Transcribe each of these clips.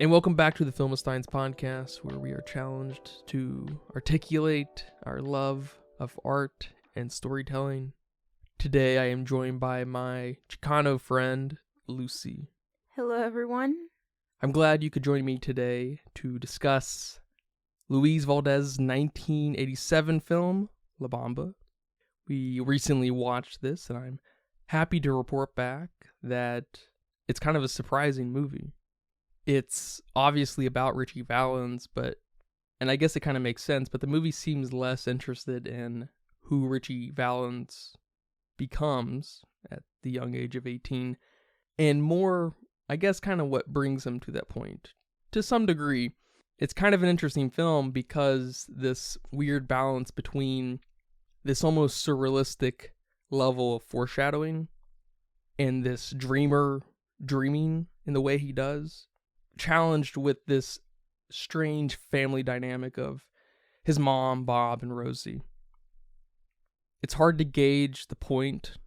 And welcome back to the Filmistines podcast, where we are challenged to articulate our love of art and storytelling. Today I am joined by my Chicano friend, Lucy. Hello, everyone. I'm glad you could join me today to discuss Luis Valdez's 1987 film, La Bamba. We recently watched this, and I'm happy to report back that it's kind of a surprising movie. It's obviously about Richie Valens, and I guess it kind of makes sense, but the movie seems less interested in who Richie Valens becomes at the young age of 18, and more, I guess, kind of what brings him to that point. To some degree, it's kind of an interesting film because this weird balance between this almost surrealistic level of foreshadowing and this dreamer dreaming in the way he does, challenged with this strange family dynamic of his mom, Bob, and Rosie. It's hard to gauge the point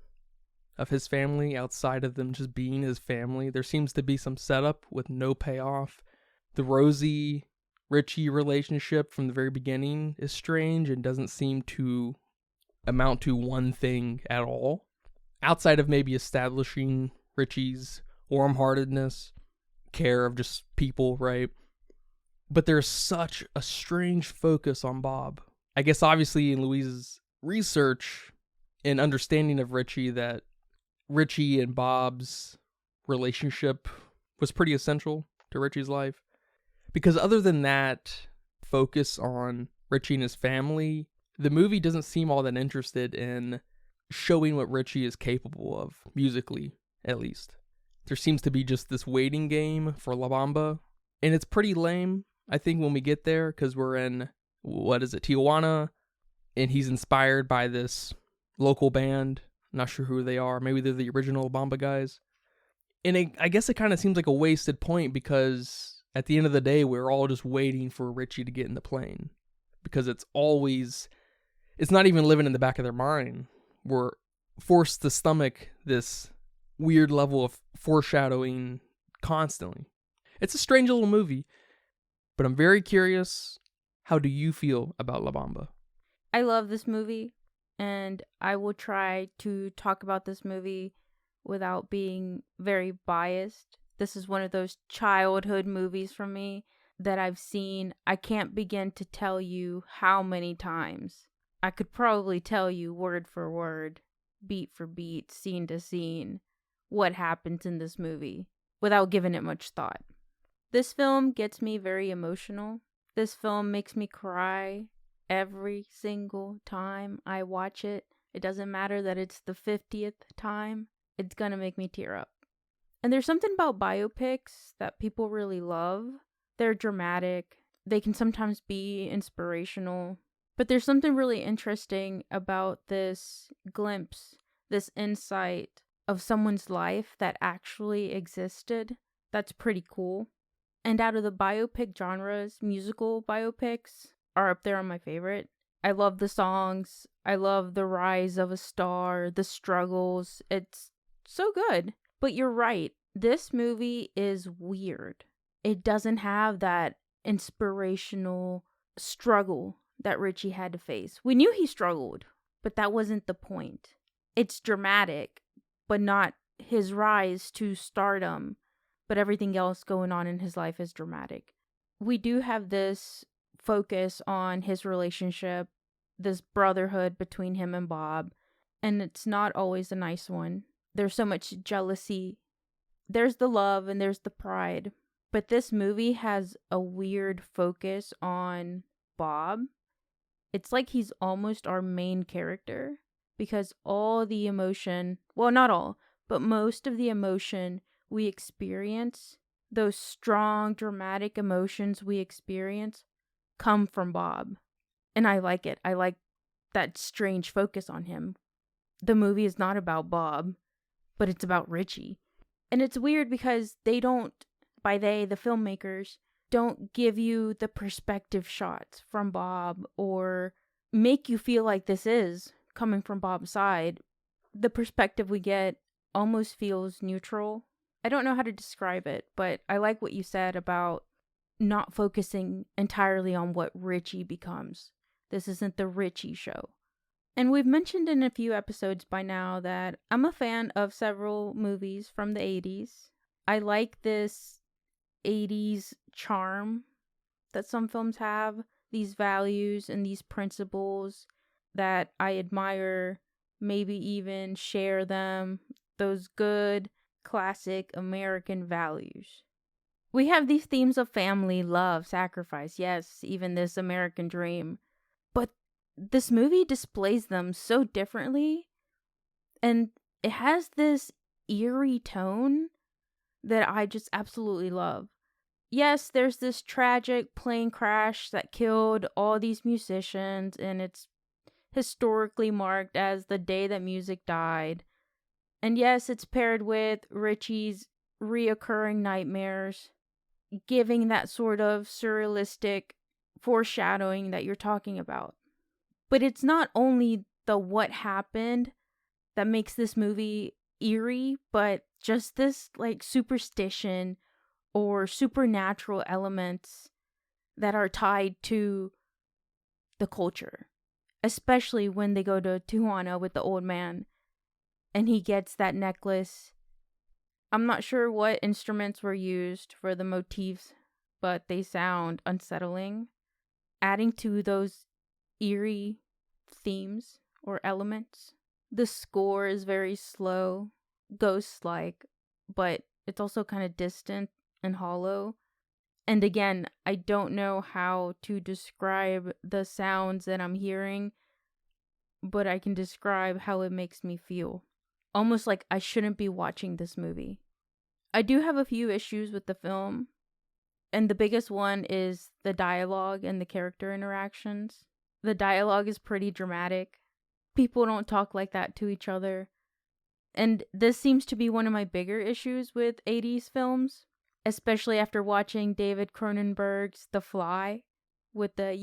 of his family outside of them just being his family. There seems to be some setup with no payoff. The Rosie-Richie relationship from the very beginning is strange and doesn't seem to amount to one thing at all, outside of maybe establishing Richie's warm-heartedness, care of just people, right? But there's such a strange focus on Bob. I guess obviously in Louise's research and understanding of Richie, that Richie and Bob's relationship was pretty essential to Richie's life. Because other than that focus on Richie and his family, the movie doesn't seem all that interested in showing what Richie is capable of, musically at least. There seems to be just this waiting game for La Bamba, and it's pretty lame, I think, when we get there, because we're in, Tijuana, and he's inspired by this local band. Not sure who they are. Maybe they're the original La Bamba guys. And I guess it kind of seems like a wasted point, because at the end of the day, we're all just waiting for Richie to get in the plane, because it's not even living in the back of their mind. We're forced to stomach this weird level of foreshadowing constantly. It's a strange little movie, but I'm very curious, how do you feel about La Bamba? I love this movie, and I will try to talk about this movie without being very biased. This is one of those childhood movies for me that I've seen. I can't begin to tell you how many times. I could probably tell you word for word, beat for beat, scene to scene, what happens in this movie without giving it much thought. This film gets me very emotional. This film makes me cry every single time I watch it. It doesn't matter that it's the 50th time. It's gonna make me tear up. And there's something about biopics that people really love. They're dramatic. They can sometimes be inspirational. But there's something really interesting about this glimpse, this insight of someone's life that actually existed. That's pretty cool. And out of the biopic genres, musical biopics are up there on my favorite. I love the songs. I love the rise of a star, the struggles. It's so good. But you're right. This movie is weird. It doesn't have that inspirational struggle that Richie had to face. We knew he struggled, but that wasn't the point. It's dramatic, but not his rise to stardom, but everything else going on in his life is dramatic. We do have this focus on his relationship, this brotherhood between him and Bob, and it's not always a nice one. There's so much jealousy. There's the love and there's the pride, but this movie has a weird focus on Bob. It's like he's almost our main character, because all the emotion, well, not all, but most of the emotion we experience, those strong, dramatic emotions we experience, come from Bob. And I like it. I like that strange focus on him. The movie is not about Bob, but it's about Richie. And it's weird because the filmmakers, don't give you the perspective shots from Bob or make you feel like this is coming from Bob's side. The perspective we get almost feels neutral. I don't know how to describe it, but I like what you said about not focusing entirely on what Richie becomes. This isn't the Richie show. And we've mentioned in a few episodes by now that I'm a fan of several movies from the 80s. I like this 80s charm that some films have, these values and these principles that I admire, maybe even share them, those good, classic American values. We have these themes of family, love, sacrifice, yes, even this American dream. But this movie displays them so differently, and it has this eerie tone that I just absolutely love. Yes, there's this tragic plane crash that killed all these musicians, and it's historically marked as the day that music died. And yes, it's paired with Richie's reoccurring nightmares, giving that sort of surrealistic foreshadowing that you're talking about. But it's not only the what happened that makes this movie eerie, but just this like superstition or supernatural elements that are tied to the culture. Especially when they go to Tijuana with the old man and he gets that necklace. I'm not sure what instruments were used for the motifs, but they sound unsettling, adding to those eerie themes or elements. The score is very slow, ghost-like, but it's also kind of distant and hollow. And again, I don't know how to describe the sounds that I'm hearing, but I can describe how it makes me feel. Almost like I shouldn't be watching this movie. I do have a few issues with the film, and the biggest one is the dialogue and the character interactions. The dialogue is pretty dramatic. People don't talk like that to each other. And this seems to be one of my bigger issues with 80s films, especially after watching David Cronenberg's The Fly with the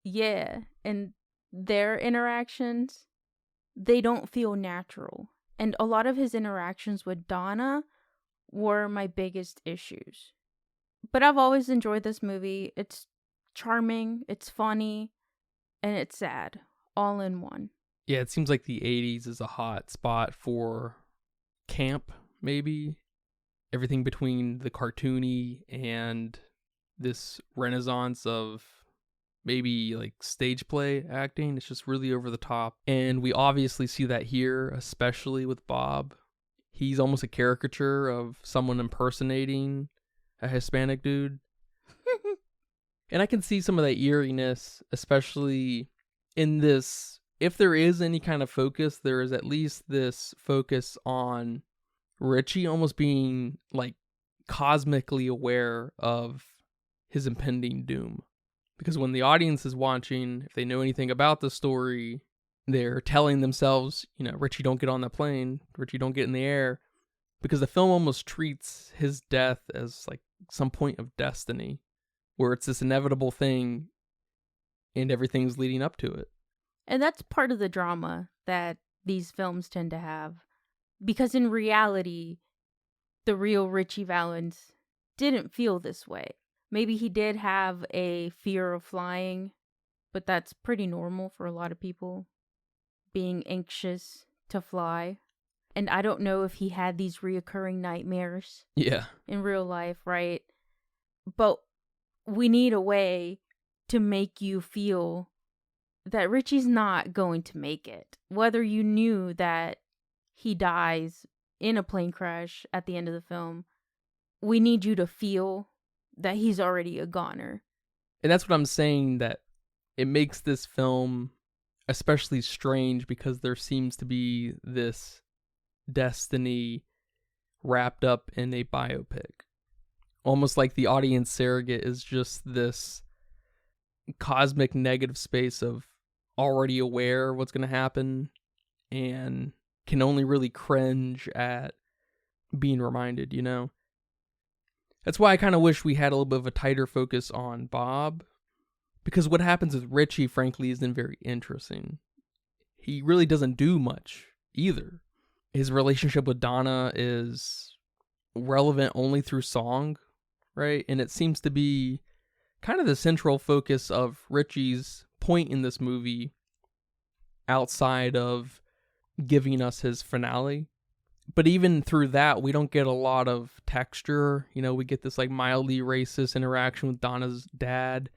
yeah, and their interactions. They don't feel natural. And a lot of his interactions with Donna were my biggest issues. But I've always enjoyed this movie. It's charming, it's funny, and it's sad, all in one. Yeah, it seems like the 80s is a hot spot for camp, maybe. Everything between the cartoony and this renaissance of maybe like stage play acting. It's just really over the top. And we obviously see that here, especially with Bob. He's almost a caricature of someone impersonating a Hispanic dude. And I can see some of that eeriness, especially in this. If there is any kind of focus, there is at least this focus on Richie almost being like cosmically aware of his impending doom. Because when the audience is watching, if they know anything about the story, they're telling themselves, Richie, don't get on that plane. Richie, don't get in the air. Because the film almost treats his death as like some point of destiny, where it's this inevitable thing and everything's leading up to it. And that's part of the drama that these films tend to have. Because in reality, the real Richie Valens didn't feel this way. Maybe he did have a fear of flying, but that's pretty normal for a lot of people, being anxious to fly. And I don't know if he had these reoccurring nightmares in real life, right? But we need a way to make you feel that Richie's not going to make it. Whether you knew that he dies in a plane crash at the end of the film, we need you to feel that he's already a goner. And that's what I'm saying, that it makes this film especially strange because there seems to be this destiny wrapped up in a biopic. Almost like the audience surrogate is just this cosmic negative space of already aware of what's going to happen and can only really cringe at being reminded, That's why I kind of wish we had a little bit of a tighter focus on Bob, because what happens with Richie, frankly, isn't very interesting. He really doesn't do much either. His relationship with Donna is relevant only through song, right? And it seems to be kind of the central focus of Richie's point in this movie outside of giving us his finale. But even through that, we don't get a lot of texture. You know, we get this like mildly racist interaction with Donna's dad.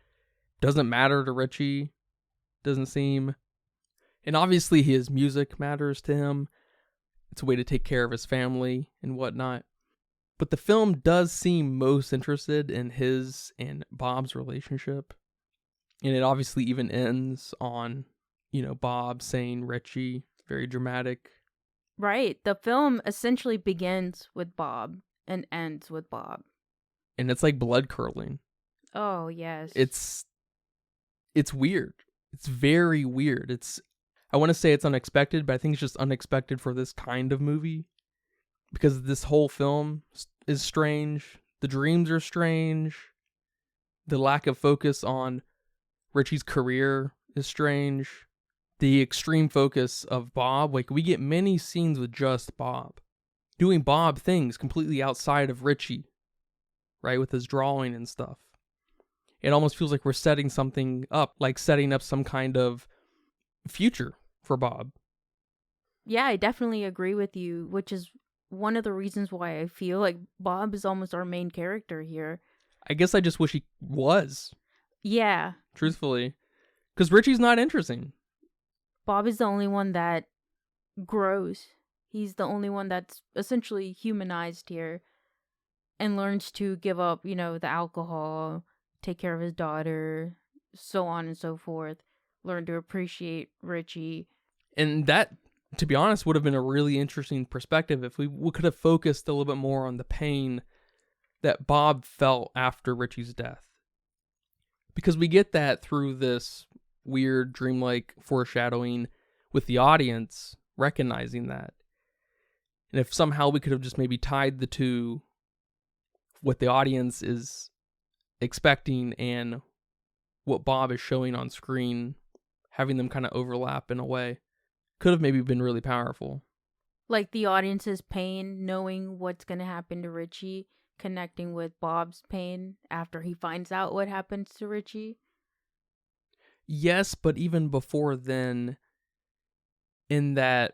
Doesn't matter to Richie, doesn't seem. And obviously his music matters to him. It's a way to take care of his family and whatnot. But the film does seem most interested in his and Bob's relationship. And it obviously even ends on, you know, Bob saying Richie. Very dramatic. Right. The film essentially begins with Bob and ends with Bob. And it's like blood curdling. Oh, yes. It's weird. It's very weird. I want to say it's unexpected, but I think it's just unexpected for this kind of movie. Because this whole film is strange. The dreams are strange. The lack of focus on Richie's career is strange. The extreme focus of Bob, like we get many scenes with just Bob doing Bob things completely outside of Richie, right? With his drawing and stuff. It almost feels like we're setting something up, like setting up some kind of future for Bob. Yeah, I definitely agree with you, which is one of the reasons why I feel like Bob is almost our main character here. I guess I just wish he was. Yeah. Truthfully. Because Richie's not interesting. Bob is the only one that grows. He's the only one that's essentially humanized here and learns to give up, you know, the alcohol, take care of his daughter, so on and so forth. Learn to appreciate Richie. And that, to be honest, would have been a really interesting perspective if we could have focused a little bit more on the pain that Bob felt after Richie's death. Because we get that through this weird dreamlike foreshadowing with the audience recognizing that. And if somehow we could have just maybe tied the two, what the audience is expecting and what Bob is showing on screen, having them kind of overlap in a way, could have maybe been really powerful. Like the audience's pain, knowing what's going to happen to Richie, connecting with Bob's pain after he finds out what happens to Richie. Yes, but even before then, in that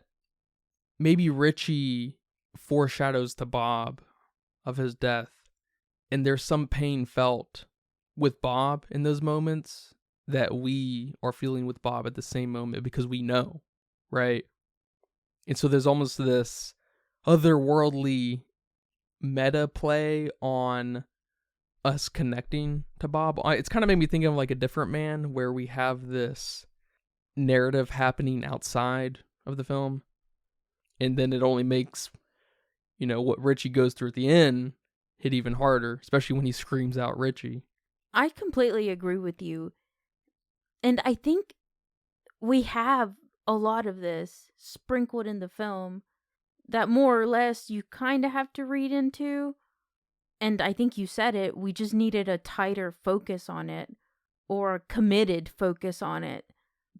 maybe Richie foreshadows to Bob of his death, and there's some pain felt with Bob in those moments that we are feeling with Bob at the same moment because we know, right? And so there's almost this otherworldly meta play on us connecting to Bob. It's kind of made me think of like A Different Man, where we have this narrative happening outside of the film, and then it only makes, you know, what Richie goes through at the end hit even harder, especially when he screams out Richie. I completely agree with you. And I think we have a lot of this sprinkled in the film that more or less you kind of have to read into. And I think you said it, we just needed a tighter focus on it, or a committed focus on it.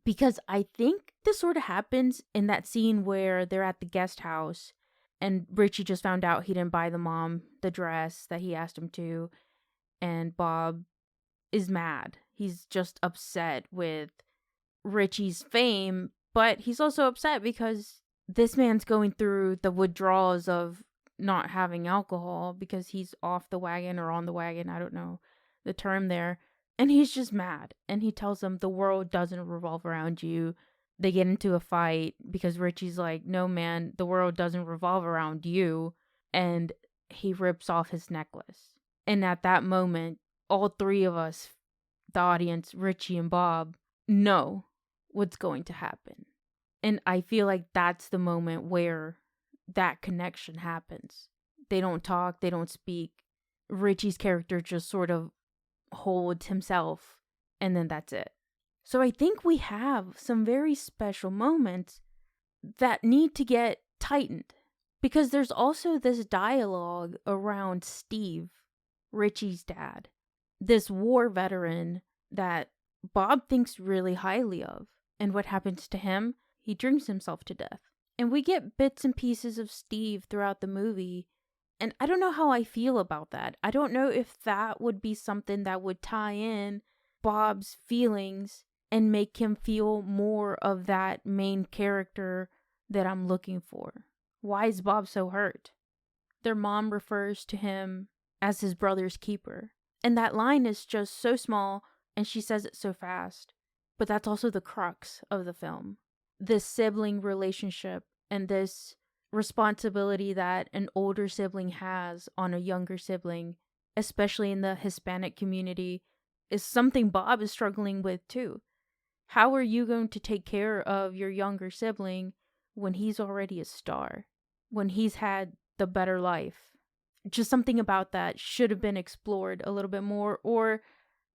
Because I think this sort of happens in that scene where they're at the guest house and Richie just found out he didn't buy the mom the dress that he asked him to. And Bob is mad. He's just upset with Richie's fame, but he's also upset because this man's going through the withdrawals of not having alcohol because he's off the wagon or on the wagon. I don't know the term there. And he's just mad. And he tells him the world doesn't revolve around you. They get into a fight because Richie's like, no, man, the world doesn't revolve around you. And he rips off his necklace. And at that moment, all three of us, the audience, Richie and Bob, know what's going to happen. And I feel like that's the moment where that connection happens. They don't talk, they don't speak. Richie's character just sort of holds himself, and then that's it. So I think we have some very special moments that need to get tightened. Because there's also this dialogue around Steve, Richie's dad, this war veteran that Bob thinks really highly of. And what happens to him? He drinks himself to death. And we get bits and pieces of Steve throughout the movie. And I don't know how I feel about that. I don't know if that would be something that would tie in Bob's feelings and make him feel more of that main character that I'm looking for. Why is Bob so hurt? Their mom refers to him as his brother's keeper. And that line is just so small, and she says it so fast. But that's also the crux of the film. This sibling relationship and this responsibility that an older sibling has on a younger sibling, especially in the Hispanic community, is something Bob is struggling with too. How are you going to take care of your younger sibling when he's already a star? When he's had the better life? Just something about that should have been explored a little bit more, or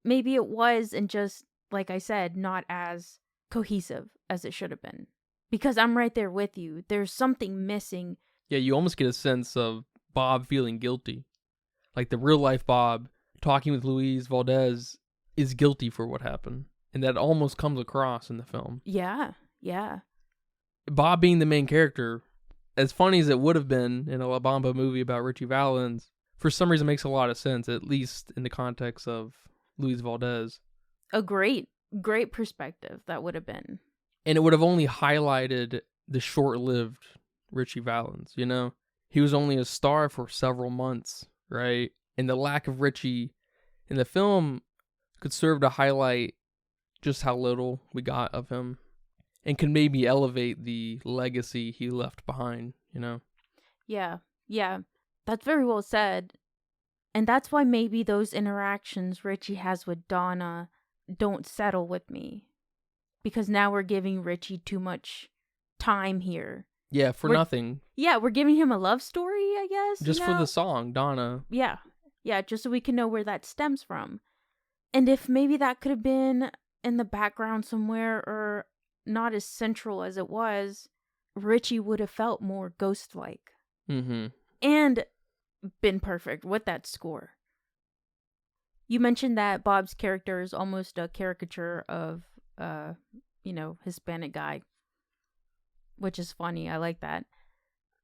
maybe it was, and just, like I said, not as cohesive as it should have been. Because I'm right there with you. There's something missing. Yeah, you almost get a sense of Bob feeling guilty. Like the real life Bob talking with Luis Valdez is guilty for what happened. And that almost comes across in the film. Yeah, yeah. Bob being the main character, as funny as it would have been in a La Bamba movie about Richie Valens, for some reason makes a lot of sense, at least in the context of Luis Valdez. A great perspective that would have been. And it would have only highlighted the short-lived Richie Valens, you know? He was only a star for several months, right? And the lack of Richie in the film could serve to highlight just how little we got of him, and could maybe elevate the legacy he left behind, you know? Yeah. That's very well said. And that's why maybe those interactions Richie has with Donna don't settle with me. Because now we're giving Richie too much time here. Yeah, nothing. Yeah, we're giving him a love story, I guess. Just for the song, Donna. Yeah, just so we can know where that stems from. And if maybe that could have been in the background somewhere, or not as central as it was, Richie would have felt more ghost-like. Mm-hmm. And been perfect with that score. You mentioned that Bob's character is almost a caricature of Hispanic guy, which is funny. I like that.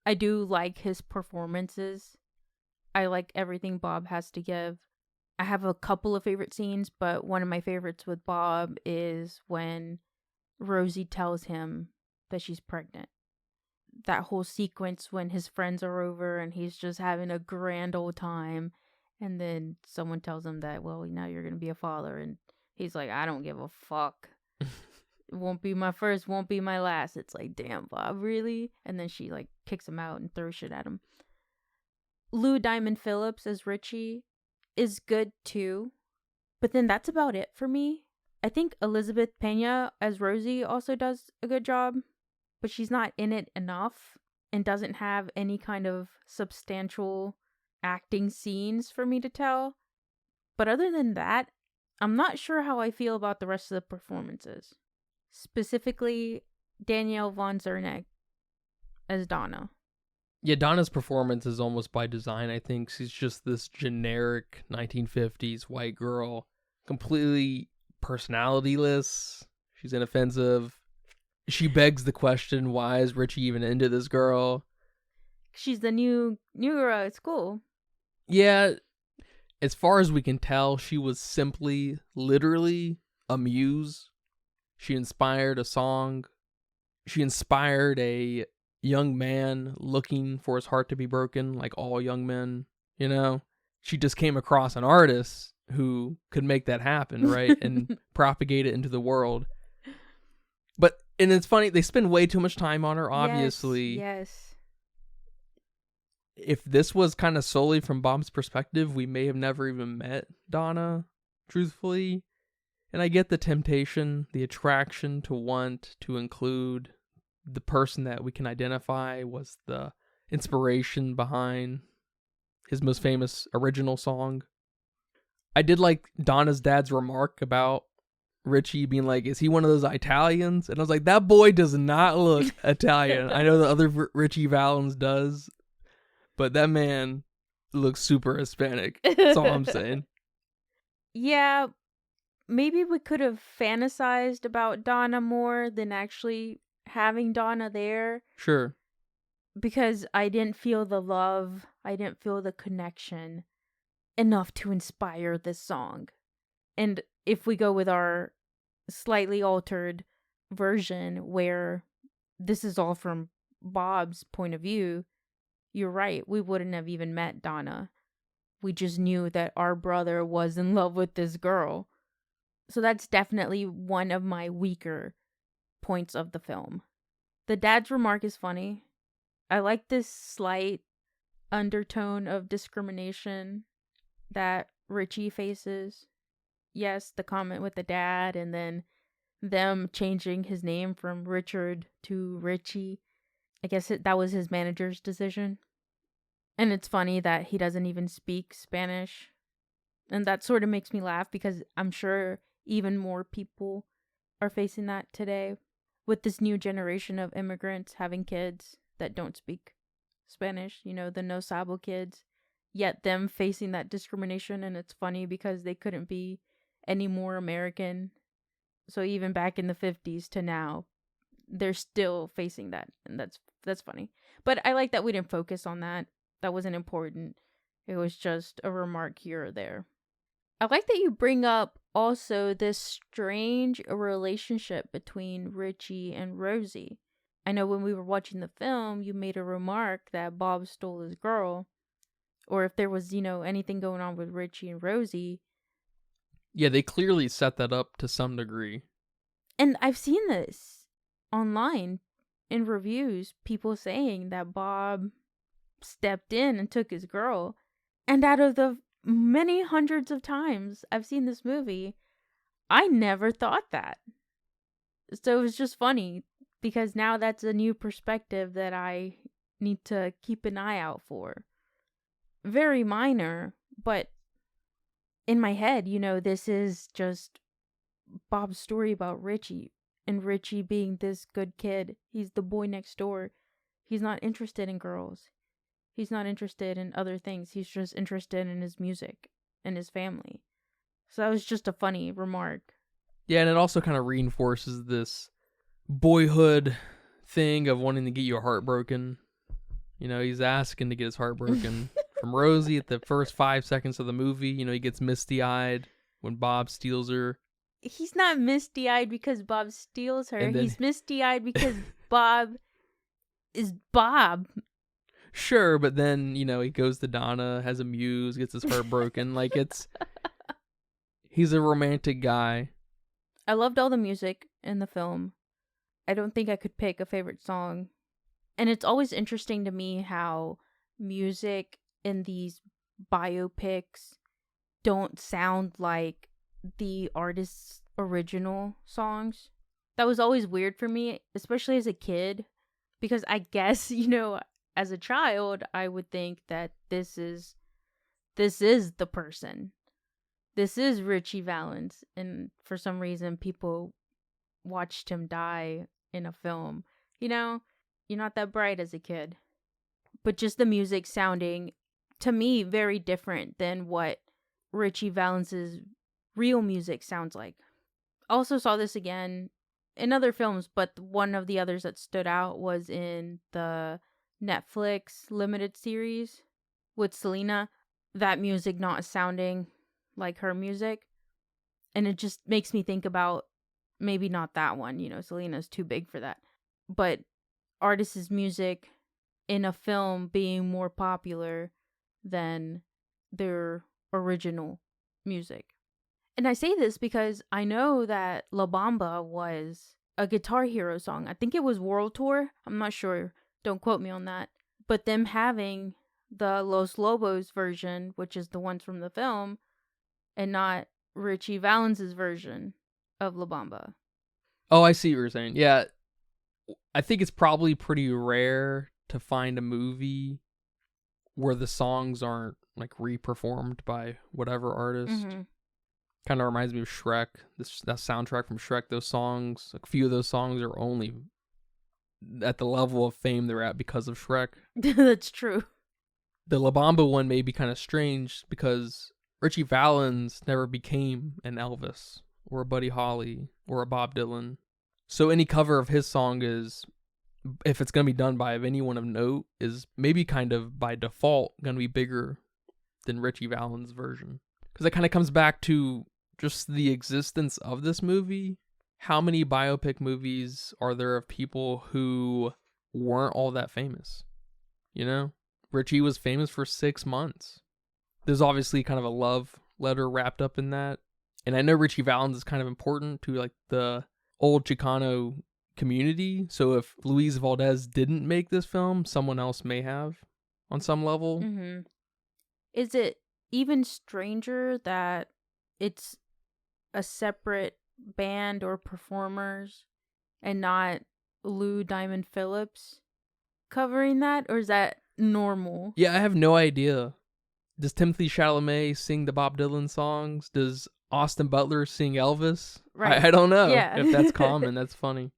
I do like his performances. I like everything Bob has to give. I have a couple of favorite scenes, but one of my favorites with Bob is when Rosie tells him that she's pregnant. That whole sequence when his friends are over and he's just having a grand old time, and then someone tells him that, well, now you're going to be a father, and he's like, I don't give a fuck. It won't be my first, won't be my last. It's like, damn, Bob, really? And then she like kicks him out and throws shit at him. Lou Diamond Phillips as Richie is good too, but then that's about it for me. I think Elizabeth Pena as Rosie also does a good job, but she's not in it enough and doesn't have any kind of substantial acting scenes for me to tell. But other than that, I'm not sure how I feel about the rest of the performances. Specifically, Danielle von Zerneck as Donna. Yeah, Donna's performance is almost by design, I think. She's just this generic 1950s white girl, completely personalityless. She's inoffensive. She begs the question, why is Richie even into this girl? She's the new girl at school. Yeah, as far as we can tell, she was simply, literally, a muse. She inspired a song. She inspired a young man looking for his heart to be broken, like all young men, you know? She just came across an artist who could make that happen, right? And propagate it into the world. And it's funny, they spend way too much time on her, obviously. Yes. If this was kind of solely from Bob's perspective, we may have never even met Donna, truthfully. And I get the temptation, the attraction to want to include the person that we can identify was the inspiration behind his most famous original song. I did like Donna's dad's remark about Richie being like, is he one of those Italians? And I was like, that boy does not look Italian. I know the other Richie Valens does, but that man looks super Hispanic. That's all I'm saying. Yeah, maybe we could have fantasized about Donna more than actually having Donna there. Sure. because I didn't feel the love, I didn't feel the connection enough to inspire this song. And if we go with our slightly altered version where this is all from Bob's point of view, you're right. We wouldn't have even met Donna. We just knew that our brother was in love with this girl. So that's definitely one of my weaker points of the film. The dad's remark is funny. I like this slight undertone of discrimination that Richie faces. Yes, the comment with the dad and then them changing his name from Richard to Richie. I guess that was his manager's decision. And it's funny that he doesn't even speak Spanish. And that sort of makes me laugh because I'm sure even more people are facing that today with this new generation of immigrants having kids that don't speak Spanish, the no sabo kids, yet them facing that discrimination. And it's funny because they couldn't be any more American. So even back in the 50s to now, they're still facing that. And that's funny. But I like that we didn't focus on that. That wasn't important. It was just a remark here or there. I like that you bring up also this strange relationship between Richie and Rosie. I know when we were watching the film, you made a remark that Bob stole his girl. Or if there was, anything going on with Richie and Rosie. Yeah, they clearly set that up to some degree. And I've seen this online in reviews, people saying that Bob stepped in and took his girl. And out of the many hundreds of times I've seen this movie, I never thought that. So it was just funny because now that's a new perspective that I need to keep an eye out for. Very minor, but in my head, this is just Bob's story about Richie and Richie being this good kid. He's the boy next door. He's not interested in girls. He's not interested in other things. He's just interested in his music and his family. So that was just a funny remark. Yeah, and it also kind of reinforces this boyhood thing of wanting to get your heart broken. He's asking to get his heart broken from Rosie at the first 5 seconds of the movie. He gets misty-eyed when Bob steals her. He's not misty-eyed because Bob steals her. Then... He's misty-eyed because Bob is Bob. Sure, but then, he goes to Donna, has a muse, gets his heart broken. He's a romantic guy. I loved all the music in the film. I don't think I could pick a favorite song. And it's always interesting to me how music in these biopics don't sound like the artist's original songs. That was always weird for me, especially as a kid, because I guess, as a child, I would think that this is the person. This is Richie Valens. And for some reason, people watched him die in a film. You're not that bright as a kid. But just the music sounding, to me, very different than what Richie Valens' real music sounds like. Also saw this again in other films, but one of the others that stood out was in the Netflix limited series with Selena. That music not sounding like her music. And it just makes me think about maybe not that one. Selena's too big for that. But artists' music in a film being more popular than their original music. And I say this because I know that La Bamba was a Guitar Hero song. I think it was World Tour. I'm not sure. Don't quote me on that. But them having the Los Lobos version, which is the ones from the film, and not Richie Valens' version of La Bamba. Oh, I see what you're saying. Yeah, I think it's probably pretty rare to find a movie where the songs aren't re-performed by whatever artist. Mm-hmm. Kind of reminds me of Shrek. That soundtrack from Shrek. Those songs, a few of those songs are only at the level of fame they're at because of Shrek. That's true. The La Bamba one may be kind of strange because Richie Valens never became an Elvis or a Buddy Holly or a Bob Dylan. So any cover of his song is if it's going to be done by anyone of note, is maybe kind of by default going to be bigger than Richie Valens' version. Because it kind of comes back to just the existence of this movie. How many biopic movies are there of people who weren't all that famous? You know? Richie was famous for 6 months. There's obviously kind of a love letter wrapped up in that. And I know Richie Valens is kind of important to like the old Chicano community. So if Luis Valdez didn't make this film, someone else may have on some level. Mm-hmm. Is it even stranger that it's a separate band or performers and not Lou Diamond Phillips covering that? Or is that normal? Yeah, I have no idea. Does Timothy Chalamet sing the Bob Dylan songs? Does Austin Butler sing Elvis? Right. I don't know Yeah. if that's common. That's funny.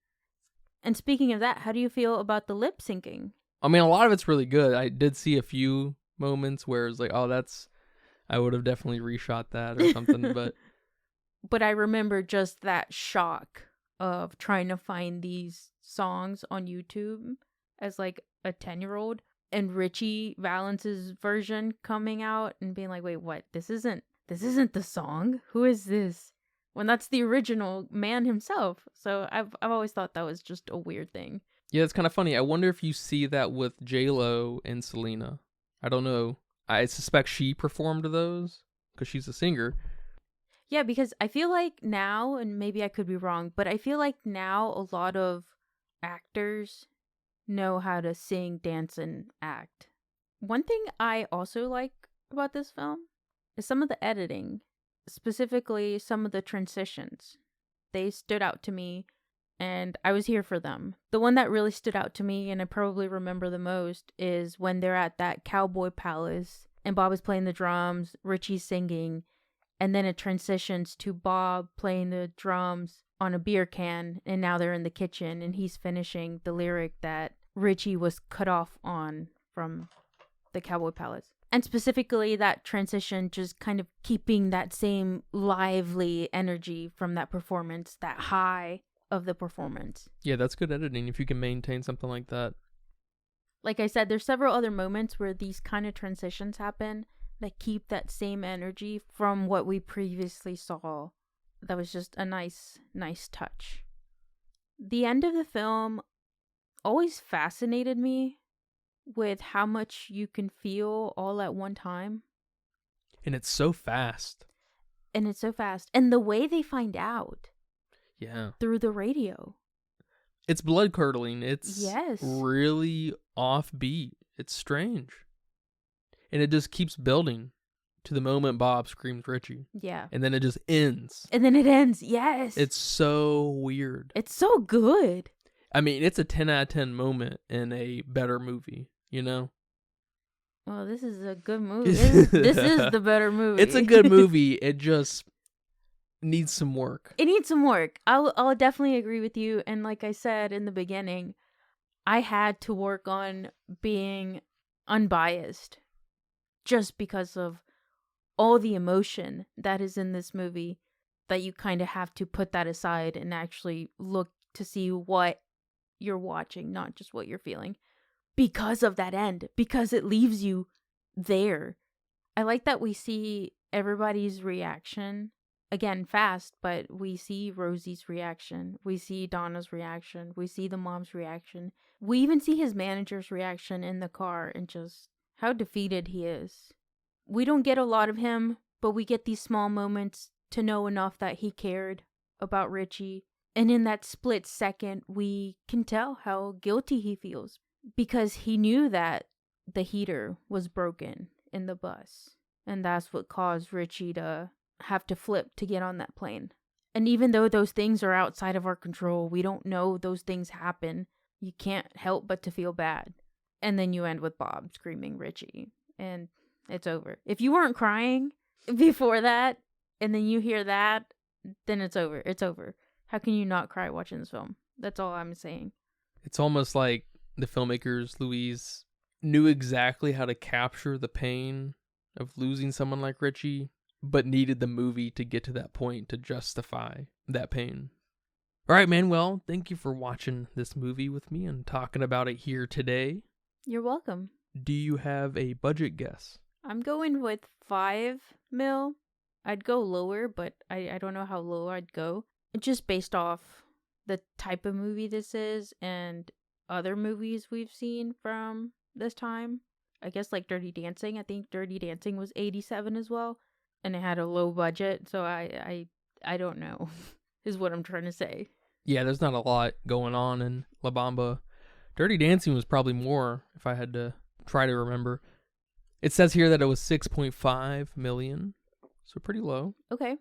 And speaking of that, how do you feel about the lip syncing? I mean, a lot of it's really good. I did see a few moments where it's like, oh, I would have definitely reshot that or something. But I remember just that shock of trying to find these songs on YouTube as like a 10-year-old and Richie Valens' version coming out and being like, wait, what? This isn't the song. Who is this? When that's the original man himself. So I've always thought that was just a weird thing. Yeah, it's kind of funny. I wonder if you see that with J-Lo and Selena. I don't know. I suspect she performed those because she's a singer. Yeah, because I feel like now, and maybe I could be wrong, but I feel like now a lot of actors know how to sing, dance, and act. One thing I also like about this film is some of the editing, specifically some of the transitions. They stood out to me, and I was here for them. The one that really stood out to me, and I probably remember the most, is when they're at that cowboy palace, and Bob is playing the drums, Richie's singing, and then it transitions to Bob playing the drums on a beer can, and now they're in the kitchen, and he's finishing the lyric that Richie was cut off on from the Cowboy Palace. And specifically that transition, just kind of keeping that same lively energy from that performance, that high of the performance. Yeah, that's good editing if you can maintain something like that. Like I said, there's several other moments where these kind of transitions happen that keep that same energy from what we previously saw. That was just a nice touch. The end of the film always fascinated me with how much you can feel all at one time. And it's so fast. And the way they find out. Yeah. Through the radio. It's blood curdling. It's yes. really offbeat. It's strange. And it just keeps building to the moment Bob screams Richie. Yeah. And then it just ends. Yes. It's so weird. It's so good. I mean, it's a 10 out of 10 moment in a better movie, you know? Well, this is a good movie. This is the better movie. It's a good movie. It just needs some work. It needs some work. I'll definitely agree with you. And like I said in the beginning, I had to work on being unbiased just because of all the emotion that is in this movie, that you kind of have to put that aside and actually look to see what you're watching, not just what you're feeling. Because of that end, because it leaves you there. I like that we see everybody's reaction. Again, fast, but we see Rosie's reaction. We see Donna's reaction. We see the mom's reaction. We even see his manager's reaction in the car and just how defeated he is. We don't get a lot of him, but we get these small moments to know enough that he cared about Richie. And in that split second, we can tell how guilty he feels because he knew that the heater was broken in the bus. And that's what caused Richie to have to flip to get on that plane. And even though those things are outside of our control, we don't know those things happen. You can't help but to feel bad. And then you end with Bob screaming Richie. And it's over. If you weren't crying before that, and then you hear that, then it's over. It's over. How can you not cry watching this film? That's all I'm saying. It's almost like the filmmakers, Louise, knew exactly how to capture the pain of losing someone like Richie, but needed the movie to get to that point to justify that pain. All right, man. Well, thank you for watching this movie with me and talking about it here today. You're welcome. Do you have a budget guess? I'm going with 5 mil. I'd go lower, but I don't know how low I'd go. Just based off the type of movie this is and other movies we've seen from this time. I guess like Dirty Dancing. I think Dirty Dancing was 87 as well. And it had a low budget, so I don't know, is what I'm trying to say. Yeah, there's not a lot going on in La Bamba. Dirty Dancing was probably more, if I had to try to remember. It says here that it was 6.5 million, so pretty low. Okay.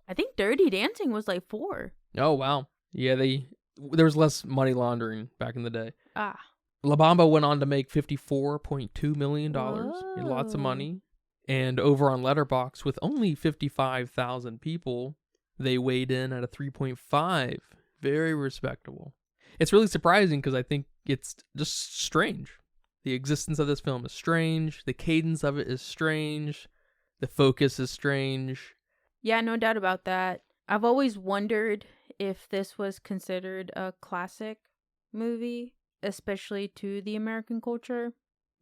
I think Dirty Dancing was like 4. Oh, wow. Yeah, there was less money laundering back in the day. Ah. La Bamba went on to make $54.2 million. Whoa. Lots of money. And over on Letterboxd, with only 55,000 people, they weighed in at a 3.5. Very respectable. It's really surprising because I think it's just strange. The existence of this film is strange. The cadence of it is strange. The focus is strange. Yeah, no doubt about that. I've always wondered if this was considered a classic movie, especially to the American culture,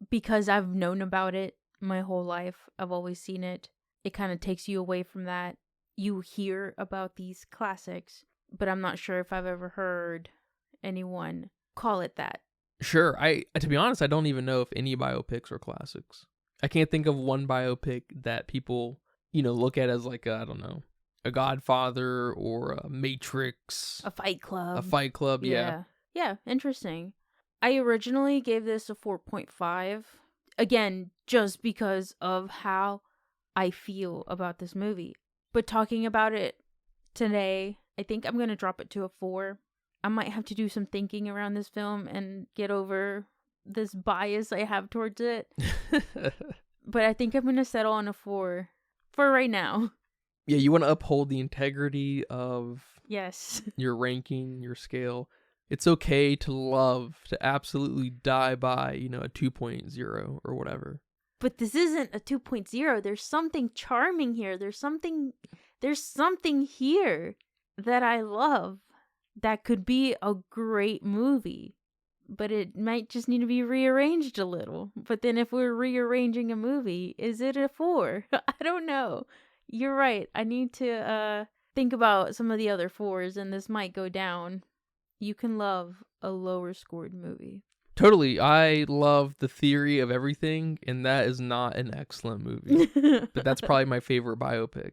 because I've known about it my whole life. I've always seen it. It kind of takes you away from that. You hear about these classics, but I'm not sure if I've ever heard anyone call it that. Sure. To be honest, I don't even know if any biopics are classics. I can't think of one biopic that people, look at as like, I don't know, a Godfather or a Matrix. A Fight Club. A Fight Club, yeah. Yeah, interesting. I originally gave this a 4.5. Again, just because of how I feel about this movie. But talking about it today, I think I'm going to drop it to a 4. I might have to do some thinking around this film and get over this bias I have towards it. But I think I'm going to settle on a 4 for right now. Yeah, you want to uphold the integrity of Yes. your ranking, your scale. It's okay to love, to absolutely die by, a 2.0 or whatever. But this isn't a 2.0. There's something charming here. There's something here that I love that could be a great movie. But it might just need to be rearranged a little. But then if we're rearranging a movie, is it a 4? I don't know. You're right. I need to think about some of the other 4s, and this might go down. You can love a lower scored movie. Totally. I love the theory of everything, and that is not an excellent movie. But that's probably my favorite biopic,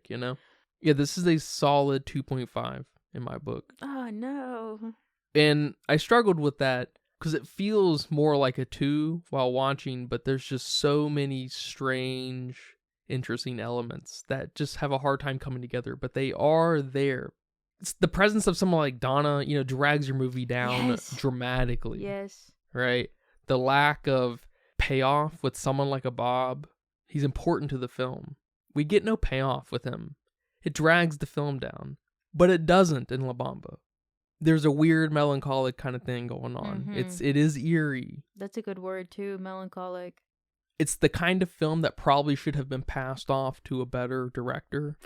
Yeah, this is a solid 2.5 in my book. Oh, no. And I struggled with that because it feels more like a 2 while watching, but there's just so many strange, interesting elements that just have a hard time coming together, but they are there. It's the presence of someone like Donna, drags your movie down dramatically. Yes. Right? The lack of payoff with someone like a Bob, he's important to the film. We get no payoff with him. It drags the film down, but it doesn't in La Bamba. There's a weird melancholic kind of thing going on. Mm-hmm. It is eerie. That's a good word too, melancholic. It's the kind of film that probably should have been passed off to a better director.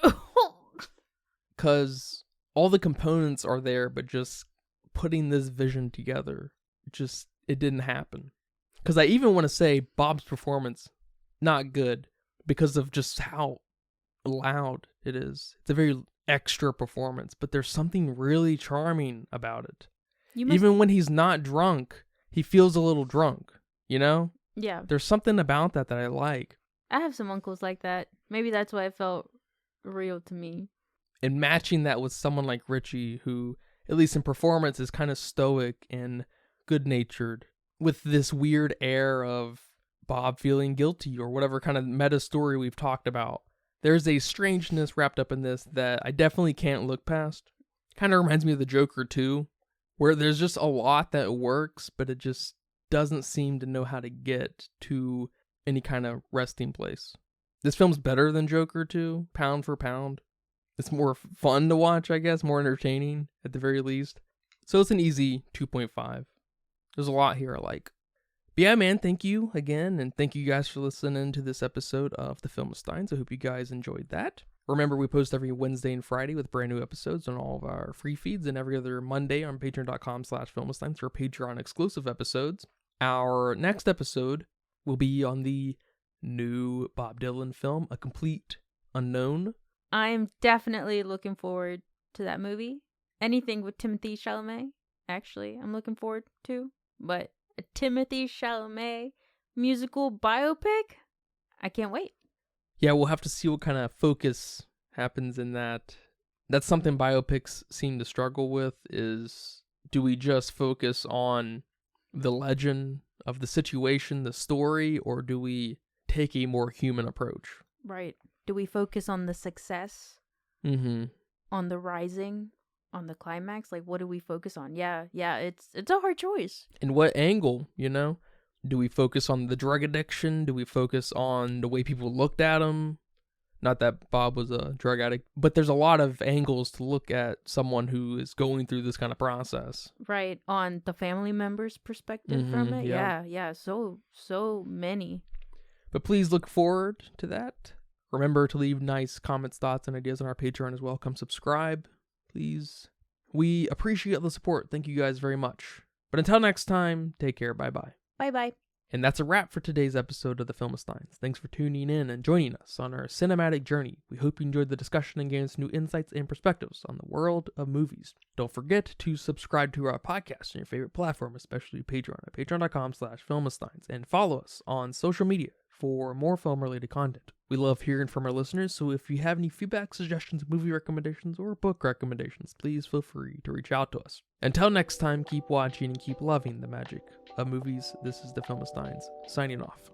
Because all the components are there, but just putting this vision together, it didn't happen. Because I even want to say Bob's performance, not good, because of just how loud it is. It's a very extra performance, but there's something really charming about it. Even when he's not drunk, he feels a little drunk, Yeah. There's something about that I like. I have some uncles like that. Maybe that's why it felt real to me. And matching that with someone like Richie, who, at least in performance, is kind of stoic and good-natured, with this weird air of Bob feeling guilty or whatever kind of meta story we've talked about. There's a strangeness wrapped up in this that I definitely can't look past. Kind of reminds me of the Joker too, where there's just a lot that works, but it just doesn't seem to know how to get to any kind of resting place. This film's better than Joker 2, pound for pound. It's more fun to watch, I guess, more entertaining at the very least. So it's an easy 2.5. There's a lot here I like. But yeah, man, thank you again, and thank you guys for listening to this episode of The Filmsteins. I hope you guys enjoyed that. Remember, we post every Wednesday and Friday with brand new episodes on all of our free feeds, and every other Monday on patreon.com/filmsteins for Patreon exclusive episodes. Our next episode will be on the new Bob Dylan film, A Complete Unknown. I'm definitely looking forward to that movie. Anything with Timothée Chalamet, actually, I'm looking forward to. But a Timothée Chalamet musical biopic? I can't wait. Yeah, we'll have to see what kind of focus happens in that. That's something biopics seem to struggle with, is do we just focus on the legend of the situation, the story, or do we take a more human approach? Right. Do we focus on the success? Mm-hmm. On the rising? On the climax? Like, what do we focus on? Yeah, it's a hard choice. And what angle, you know? Do we focus on the drug addiction? Do we focus on the way people looked at him? Not that Bob was a drug addict, but there's a lot of angles to look at someone who is going through this kind of process. Right, on the family member's perspective from it. Yeah, so many. But please look forward to that. Remember to leave nice comments, thoughts, and ideas on our Patreon as well. Come subscribe, please. We appreciate the support. Thank you guys very much. But until next time, take care. Bye-bye. Bye-bye. And that's a wrap for today's episode of The Filmsteins. Thanks for tuning in and joining us on our cinematic journey. We hope you enjoyed the discussion and gained some new insights and perspectives on the world of movies. Don't forget to subscribe to our podcast on your favorite platform, especially Patreon at patreon.com/filmsteins, and follow us on social media for more film-related content. We love hearing from our listeners, so if you have any feedback, suggestions, movie recommendations, or book recommendations, please feel free to reach out to us. Until next time, keep watching and keep loving the magic of movies. This is The Filmsteins, signing off.